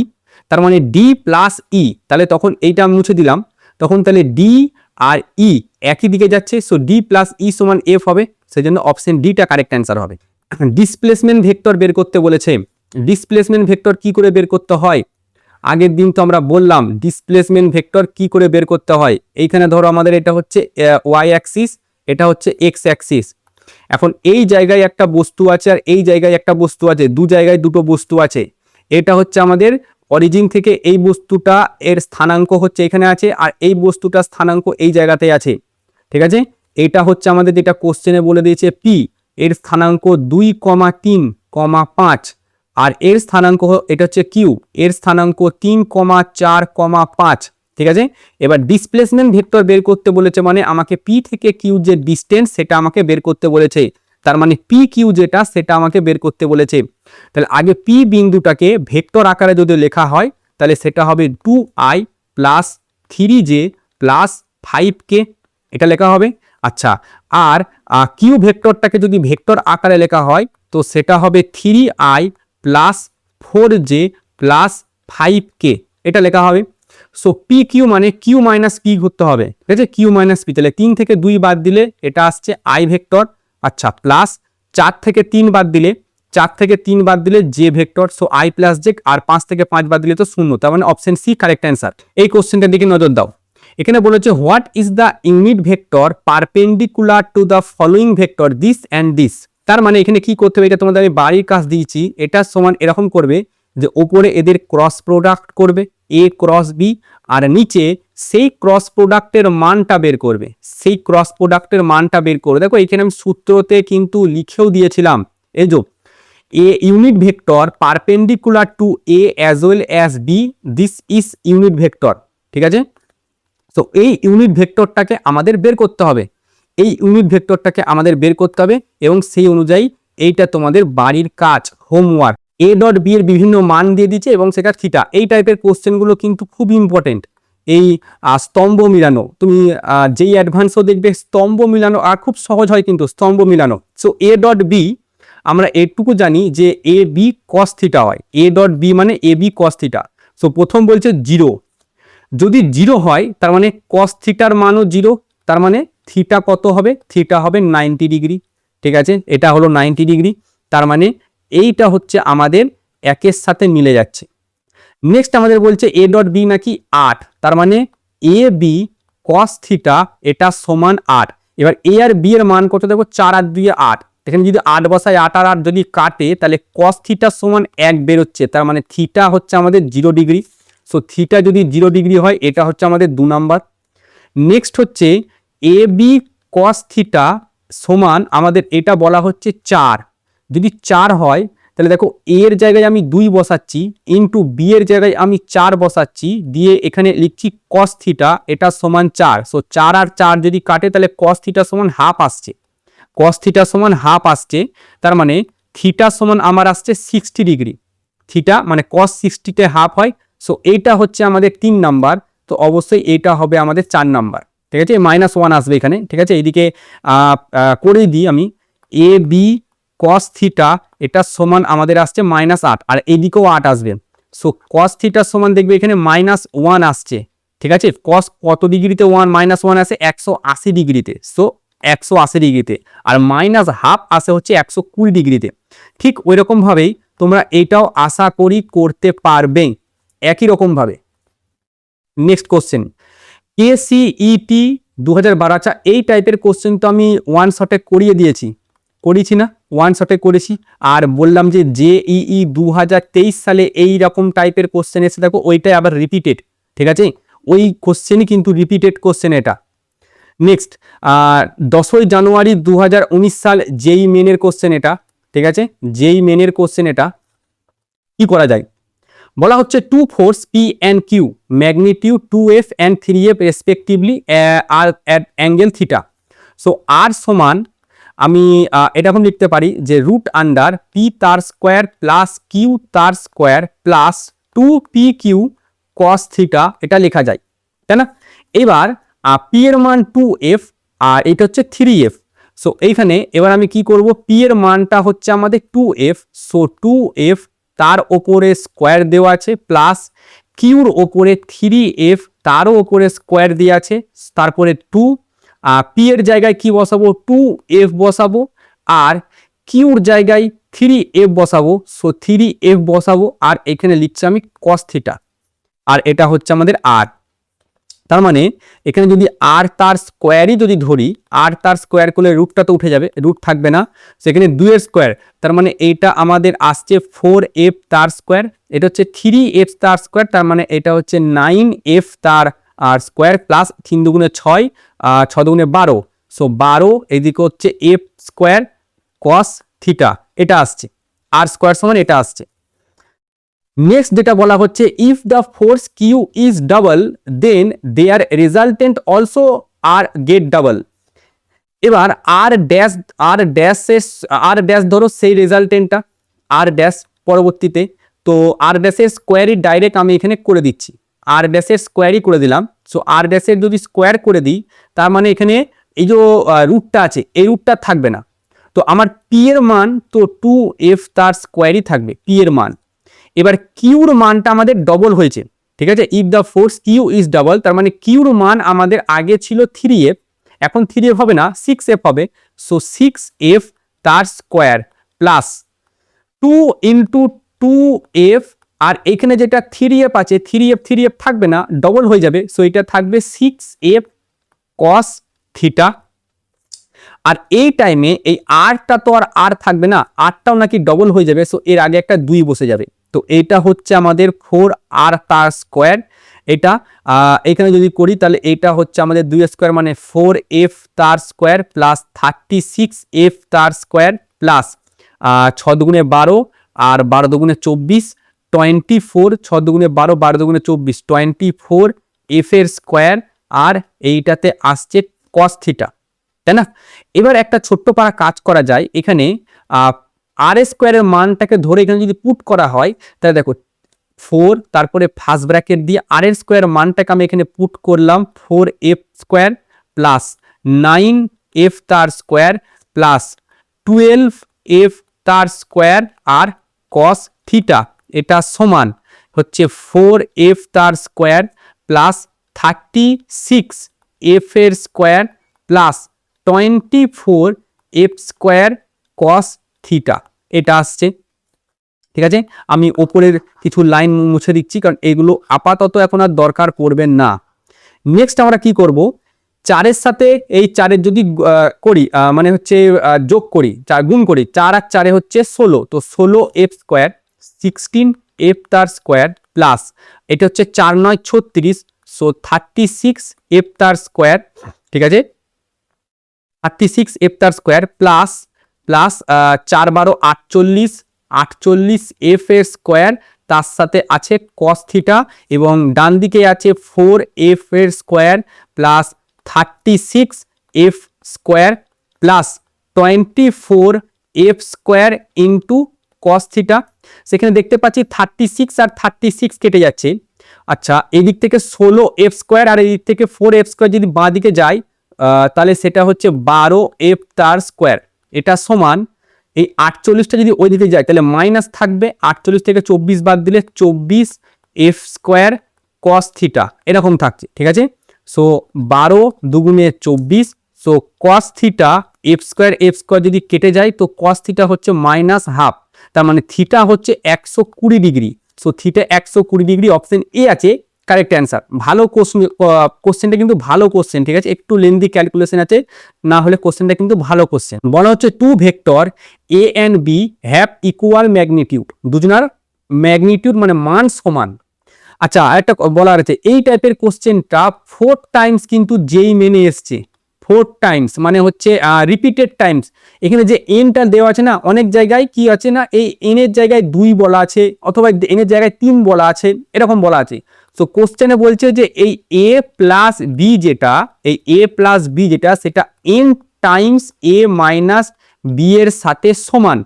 তার মানে ডি প্লাস ই। তাহলে তখন এইটা আমি মুছে দিলাম, তখন তাহলে ডি আর ই একই দিকে যাচ্ছে, সো ডি প্লাস ই সমান এফ হবে, সেই জন্য অপশন ডিটা কারেক্ট অ্যান্সার হবে। ডিসপ্লেসমেন্ট ভেক্টর বের করতে বলেছে। ডিসপ্লেসমেন্ট ভেক্টর কি করে বের করতে হয়, আগের দিন তো আমরা বললাম ডিসপ্লেসমেন্ট ভেক্টর কি করে বের করতে হয়। এইখানে ধরো আমাদের এটা হচ্ছে ওয়াই অ্যাক্সিস, এটা হচ্ছে এক্স অ্যাক্সিস। এখন এই জায়গায় একটা বস্তু আছে আর এই জায়গায় একটা বস্তু আছে, দু জায়গায় দুটো বস্তু আছে। এটা হচ্ছে আমাদের অরিজিন থেকে এই বস্তুটা এর স্থানাঙ্ক হচ্ছে এখানে আছে, আর এই বস্তুটার স্থানাঙ্ক এই জায়গাতে আছে। ঠিক আছে, এটা হচ্ছে আমাদের যেটা কোশ্চেনে বলে দিয়েছে পি, এর স্থানাঙ্ক 2,3,5, আর এর স্থানাঙ্ক এটা হচ্ছে কিউ, এর স্থানাঙ্ক 3,4,5। ঠিক আছে, এবার ডিসপ্লেসমেন্ট ভেক্টর বের করতে বলেছে, মানে আমাকে পি থেকে কিউ যে ডিস্টেন্স সেটা আমাকে বের করতে বলেছে, তার মানে পি কিউ যেটা সেটা আমাকে বের করতে বলেছে। তাহলে আগে পি বিন্দুটাকে ভেক্টর আকারে যদি লেখা হয় তাহলে সেটা হবে 2i plus 3j plus 5k, এটা লেখা হবে। আচ্ছা, আর কিউ ভেক্টরটাকে যদি ভেক্টর আকারে লেখা হয় তো সেটা হবে 3i plus 4j plus 5k, এটা লেখা হবে। সো পি কিউ মানে কিউ মাইনাস পি করতে হবে। ঠিক আছে, কিউ মাইনাস পি, তাহলে 3 থেকে 2 বাদ দিলে এটা আসছে আই ভেক্টর। আচ্ছা, প্লাস 4 থেকে 3 বাদ দিলে, 4 থেকে 3 বাদ দিলে j vector, so i plus j, আর 5 থেকে 5 বাদ দিলে তো 0, তার মানে অপশন সি কারেক্ট অ্যান্সার। এই কোশ্চেনটার দিকে নজর দাও। এখানে বলেছে what is the unit vector perpendicular to the following vector this and this. তার মানে এখানে কি করতে হবে, এটা তোমাদের আমি বাড়ির কাজ দিয়েছি, এটা সমান এরকম করবে যে ওপরে এদের ক্রস প্রোডাক্ট করবে এ ক্রস বি, আর নিচে সেই ক্রস প্রোডাক্টের মানটা বের করবে, সেই ক্রস প্রোডাক্টের মানটা বের করবে। দেখো এখানে আমি সূত্রতে কিন্তু লিখেও দিয়েছিলাম, এই যে a unit vector perpendicular to a as well as b, this is unit vector. ঠিক আছে, তো এই ইউনিট ভেক্টরটাকে আমাদের বের করতে হবে, এই ইউনিট ভেক্টরটাকে আমাদের বের করতে হবে, এবং সেই অনুযায়ী এইটা তোমাদের বাড়ির কাজ, হোমওয়ার্ক। এ ডট বি এর বিভিন্ন মান দিয়ে দিচ্ছে এবং সেটা থিটা। এই টাইপের কোশ্চেনগুলো কিন্তু খুব ইম্পর্টেন্ট। এই স্তম্ভ মিলানো, তুমি যেই অ্যাডভান্সও দেখবে স্তম্ভ মিলানো, আর খুব সহজ হয় কিন্তু স্তম্ভ মিলানো। সো এ ডট বি আমরা এটুকু জানি যে এ বি কস থিটা হয়, এ ডট বি মানে A B cos theta. So প্রথম বলছে 0, যদি 0 হয় তার মানে কস থিটার মানও 0, তার মানে থিটা কত হবে, থিটা হবে 90 ডিগ্রি। ঠিক আছে, এটা হলো 90 ডিগ্রি, তার মানে এইটা হচ্ছে আমাদের একের সাথে মিলে যাচ্ছে। নেক্সট আমাদের বলছে এ ডট বি নাকি 8, তার মানে এ বি কস থিটা এটা সমান 8। এবার এ আর বি এর মান কত দেখো, 4 আর 2 8, এখানে যদি 8 বসায় 8 আর 8 যদি কাটে তাহলে কস থিটা সমান 1 বেরোচ্ছে, তার মানে থিটা হচ্ছে আমাদের 0 ডিগ্রি। সো থিটা যদি 0 ডিগ্রি হয় এটা হচ্ছে আমাদের 2 নাম্বার। নেক্সট হচ্ছে এ বি কস থিটা সমান আমাদের এটা বলা হচ্ছে 4। যদি 4 হয় তাহলে দেখো এর জায়গায় আমি 2 বসাচ্ছি, ইন্টু বি এর জায়গায় আমি 4 বসাচ্ছি, দিয়ে এখানে লিখছি কস থিটা এটা সমান 4। সো 4 আর 4 যদি কাটে তাহলে কস থিটা সমান হাফ আসছে। কস থিটা সমান হাফ আসছে, তার মানে থিটা সমান আমার আসছে 60 ডিগ্রি। থিটা মানে কস 60-তে হাফ হয়। সো এইটা হচ্ছে আমাদের 3 নাম্বার, তো অবশ্যই এইটা হবে আমাদের 4 নাম্বার। ঠিক আছে, -1 আসবে এখানে। ঠিক আছে, এইদিকে করে দিই আমি, এ বি কস থিটা এটা সমান আমাদের আসছে -8, আর এইদিকেও 8 আসবে। সো কস থিটা সমান দেখবে এখানে -1 আসছে। ঠিক আছে, কস কত ডিগ্রিতে -1 আসে? 180 ডিগ্রিতে। সো 180 ডিগ্রিতে, আর মাইনাস হাফ আসে হচ্ছে 120 ডিগ্রিতে। ঠিক ওই রকমভাবেই তোমরা এটাও আশা করি করতে পারবে একই রকমভাবে। Next question, KCET 2012। আচ্ছা, এই টাইপের কোশ্চেন তো আমি ওয়ান শটে করিয়ে দিয়েছি, করেছি না? ওয়ান শটে করেছি। আর বললাম যে JEE 2023 সালে এই রকম টাইপের কোশ্চেন এসে দেখো, ওইটাই আবার রিপিটেড। ঠিক আছে, ওই কোশ্চেনই কিন্তু রিপিটেড কোশ্চেন এটা। নেক্সট 10ই জানুয়ারি 2019 সাল JEE মেনের কোশ্চেন এটা। ঠিক আছে, JEE মেনের কোশ্চেন এটা। কি করা যায়? বলা হচ্ছে two force P and Q magnitude 2F and 3F respectively আর at angle theta. So R সমান আমি এটা এখন লিখতে পারি যে রুট আন্ডার P তার স্কোয়ার প্লাস Q তার square plus 2PQ cos theta, এটা লেখা যায়, তাই না? এবার P এর মান 2F আর এটা হচ্ছে 3F। সো এইখানে এবার আমি কি করব, P এর মানটা হচ্ছে আমাদের 2F, সো 2F তার ওপরে স্কোয়ার দেওয়া আছে, প্লাস কিউর ওপরে 3F তারও ওপরে স্কোয়ার দেওয়া আছে, তারপরে 2 পি এর জায়গায় কি বসাবো, 2F বসাবো, আর কিউর জায়গায় 3F বসাবো, সো 3F বসাবো, আর এখানে লিখছি আমি কস থিটা, আর এটা হচ্ছে আমাদের আর। তার মানে এখানে যদি আর তার স্কোয়ারই যদি ধরি, আর তার স্কোয়ার করলে রুটটা তো উঠে যাবে, রুট থাকবে না, সেখানে 2 এর স্কোয়ার, তার মানে এইটা আমাদের আসছে 4F তার স্কোয়ার, এটা হচ্ছে 3F তার স্কোয়ার, তার মানে এটা হচ্ছে 9F তার আর স্কোয়ার, প্লাস 3 দুগুণে 6, 6 দুগুণে 12, সো 12, এইদিকে হচ্ছে F স্কোয়ার কস থিটা, এটা আসছে, আর স্কোয়ার সমান এটা আসছে। নেক্সট যেটা বলা হচ্ছে, if the force Q is double then their resultant also are get double. এবার আর ড্যাশ ধরো সেই রেজাল্টেন্টটা আর ড্যাশ পরবর্তীতে, তো আর ড্যাশের স্কোয়ারই ডাইরেক্ট আমি এখানে করে দিচ্ছি, আর ড্যাশের স্কোয়ারই করে দিলাম। সো আর ড্যাশের যদি স্কোয়ার করে দিই, তার মানে এখানে এই যে রুটটা আছে এই রুটটা থাকবে না, তো আমার পি এর মান তো 2F তার স্কোয়ারই থাকবে পি এর মান। এবার কিউর মানটা আমাদের ডবল হয়েছে। ঠিক আছে, if the force Q is double, তার মানে কিউর মান আমাদের আগে ছিল 3F, এখন 3F হবে না, 6F হবে। সো 6F তার স্কোয়ার প্লাস 2 ইন্টু 2F, আর এখানে যেটা 3F আছে 3F থাকবে না, ডবল হয়ে যাবে, সো এটা থাকবে 6F কস থিটা। আর এই টাইমে এই আরটা তো আর থাকবে না, আরটাও নাকি ডবল হয়ে যাবে, সো এর আগে একটা 2 বসে যাবে। তো এইটা হচ্ছে আমাদের 4R তার স্কোয়ার। এটা এখানে যদি করি তাহলে এটা হচ্ছে আমাদের 2 স্কোয়ার মানে 4F তার স্কোয়ার প্লাস 36F তার স্কোয়ার প্লাস 6 দুগুণে 12 আর 12 দুগুণে 24, 24, 6 দুগুণে 12, 12 দুগুণে 24, 24F এর স্কোয়ার, আর এইটাতে আসছে কস থিটা, তাই না? এবার একটা ছোট্ট পারা কাজ করা যায়, এখানে আর স্কোয়ারের মানটাকে ধরে এখানে যদি পুট করা হয়, তাহলে দেখো 4, তারপরে ফার্স্ট ব্র্যাকেট দিয়ে আর এর স্কোয়ার মানটাকে আমি এখানে পুট করলাম 4F স্কোয়ার প্লাস 9F তার স্কোয়ার প্লাস 12F তার স্কোয়ার আর কস থিটা, এটা সমান হচ্ছে 4F তার স্কোয়ার প্লাস 36F এর square plus 24F square cos theta, এটা আসছে। ঠিক আছে, আমি ওপরের কিছু লাইন মুছে দিচ্ছি, কারণ এগুলো আপাতত এখন আর দরকার পড়বে না। নেক্সট আমরা কি করব, 4-এর সাথে এই 4-এর যদি করি মানে হচ্ছে যোগ করি, গুণ করি, 4 আর 4 হচ্ছে 16, তো 16F স্কোয়ার, 16F তার স্কোয়ার প্লাস এটা হচ্ছে 4 9 36, সো 36F তার স্কোয়ার। ঠিক আছে, 36 f তার স্কোয়ার প্লাস প্লাস 4 12 48 48 f এর স্কোয়ার, তার সাথে আছে cos থিটা, এবং ডান দিকে আছে 4f এর square plus 36 f square plus 24f square into cos theta. সেখানে দেখতে পাচ্ছি 36 আর 36 কেটে যাচ্ছে। আচ্ছা, এই দিক থেকে 16f স্কোয়ার আর এই দিক থেকে 4f স্কোয়ার যদি বাঁ দিকে যায় তাহলে সেটা হচ্ছে 12f তার স্কোয়ার। এটা সমান এই 48টা যদি ওই দিকে যায় তাহলে মাইনাস থাকবে, 48 থেকে 24 বাদ দিলে 24f স্কোয়ার cos থিটা এরকম থাকছে। ঠিক আছে, সো 12 দুগুণে 24, so cos theta f square যদি কেটে যায় তো cos থিটা হচ্ছে মাইনাস হাফ, তার মানে থিটা হচ্ছে 120 degree. So theta 120 degree, option A আছে কারেক্ট অ্যান্সার। ভালো কোশ্চেনটা কিন্তু ভালো কোশ্চেন, ঠিক আছে, একটু লেন্দি ক্যালকুলেশন আছে, না হলে কোশ্চেনটা কিন্তু ভালো কোশ্চেন। বলা হচ্ছে two vector A and B have equal magnitude, দুজনার ম্যাগনিটিউড মানে মান সমান। আচ্ছা, আরেকটা বলা আছে এই টাইপের কোশ্চেনটা 4 টাইমস কিন্তু যেই মেনে এসছে, 4 টাইমস মানে হচ্ছে রিপিটেড টাইমস। এখানে যে এনটা দেওয়া আছে না, অনেক জায়গায় কি আছে না, এই এনের জায়গায় 2 বলা আছে অথবা এনের জায়গায় 3 বলা আছে, এরকম বলা আছে। সো কোশ্চেনে বলছে যে এই এ প্লাস বি যেটা, এই এ প্লাস বি যেটা সেটা এন টাইমস এ মাইনাস বি এর সাথে সমান।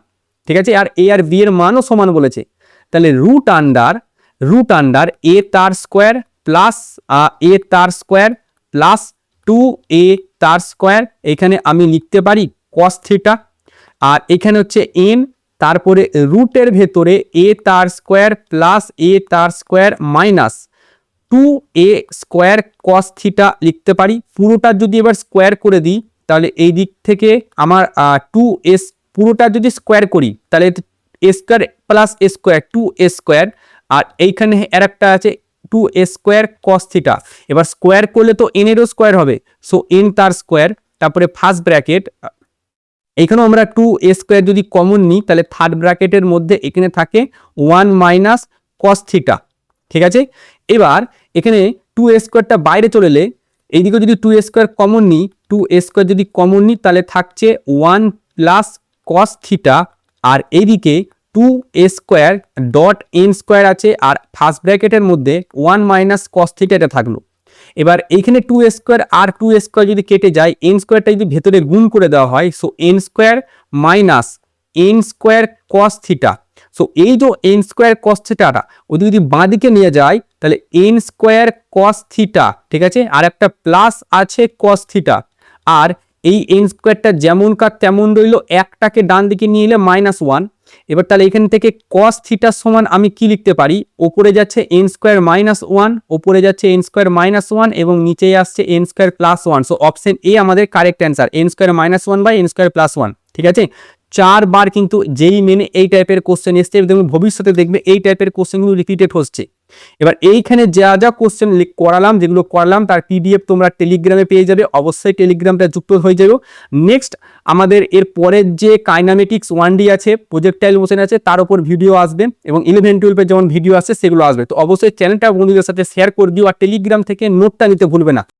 ঠিক আছে, আর এ আর বি এর মানও সমান বলেছে। তাহলে রুট আন্ডার এ তার স্কোয়ার প্লাস এ তার স্কোয়ার প্লাস 2a তার স্কোয়ার, এখানে আমি লিখতে পারি cos থিটা, আর এখানে হচ্ছে n, তারপরে রুটের ভেতরে a তার স্কোয়ার প্লাস a তার square minus 2a square cos theta লিখতে পারি। পুরোটা যদি এবার স্কোয়ার করে দিই তাহলে এই দিক থেকে আমার 2s পুরোটা যদি স্কোয়ার করি তাহলে a square plus a square 2a square, আর এইখানে আরেকটা আছে 2a স্কোয়ার cos থিটা। এবার স্কোয়ার করলে তো n এরও স্কোয়ার হবে, সো n তার স্কোয়ার, তারপরে ফার্স্ট ব্র্যাকেট, এখানেও আমরা 2a স্কোয়ার যদি কমন নিই তাহলে থার্ড ব্র্যাকেটের মধ্যে এখানে থাকে 1 মাইনাস cos থিটা। ঠিক আছে, এবার এখানে 2a স্কোয়ারটা বাইরে চলে এলে এইদিকে যদি 2a স্কোয়ার কমন নিই, 2a স্কোয়ার যদি কমন নিই তাহলে থাকছে 1 প্লাস cos থিটা, আর এইদিকে 2a square dot n square আছে, আর ফার্স্ট ব্র্যাকেটের মধ্যে 1 মাইনাস cos থিটা এটা থাকলো। এবার এইখানে 2a স্কোয়ার আর 2a স্কোয়ার যদি কেটে যায়, n স্কোয়ারটা যদি ভেতরে গুণ করে দেওয়া হয়, so n square minus n square cos theta. So এই যে n স্কোয়ার cos থিটাটা ওদিকে যদি বাঁ দিকে নিয়ে যায় তাহলে n স্কোয়ার cos থিটা, ঠিক আছে, আর একটা প্লাস আছে cos থিটা, আর এই n স্কোয়ারটা যেমনকার তেমন রইল, একটাকে ডান দিকে নিয়ে এলে -1। এবার তাহলে এখান থেকে cos থিটা সমান আমি কি লিখতে পারি, ওপরে যাচ্ছে n স্কোয়ার -1, ওপরে যাচ্ছে n স্কোয়ার -1 এবং নিচে আসছে n square +1। So option a আমাদের correct answer, n square -1 by n square +1। ঠিক আছে, 4 বার কিন্তু যেই মেনে এই টাইপের কোশ্চেন এসছে, দেখবে ভবিষ্যতে দেখবে এই টাইপের কোশ্চেনগুলো রিপিটেড হচ্ছে। এবার এইখানে যা যা কোশ্চেন করালাম, যেগুলো করালাম তার পিডিএফ তোমরা টেলিগ্রামে পেয়ে যাবে, অবশ্যই টেলিগ্রামটা যুক্ত হয়ে যাবে। নেক্সট আমাদের এর পরের যে কাইনামেটিক্স 1D আছে, প্রজেক্টাইল মোশন আছে, তার উপর ভিডিও আসবে, এবং 11-12 যেমন ভিডিও আসছে সেগুলো আসবে। তো অবশ্যই চ্যানেলটা বন্ধুদের সাথে শেয়ার করে দিও, আর টেলিগ্রাম থেকে নোটটা নিতে ভুলবে না।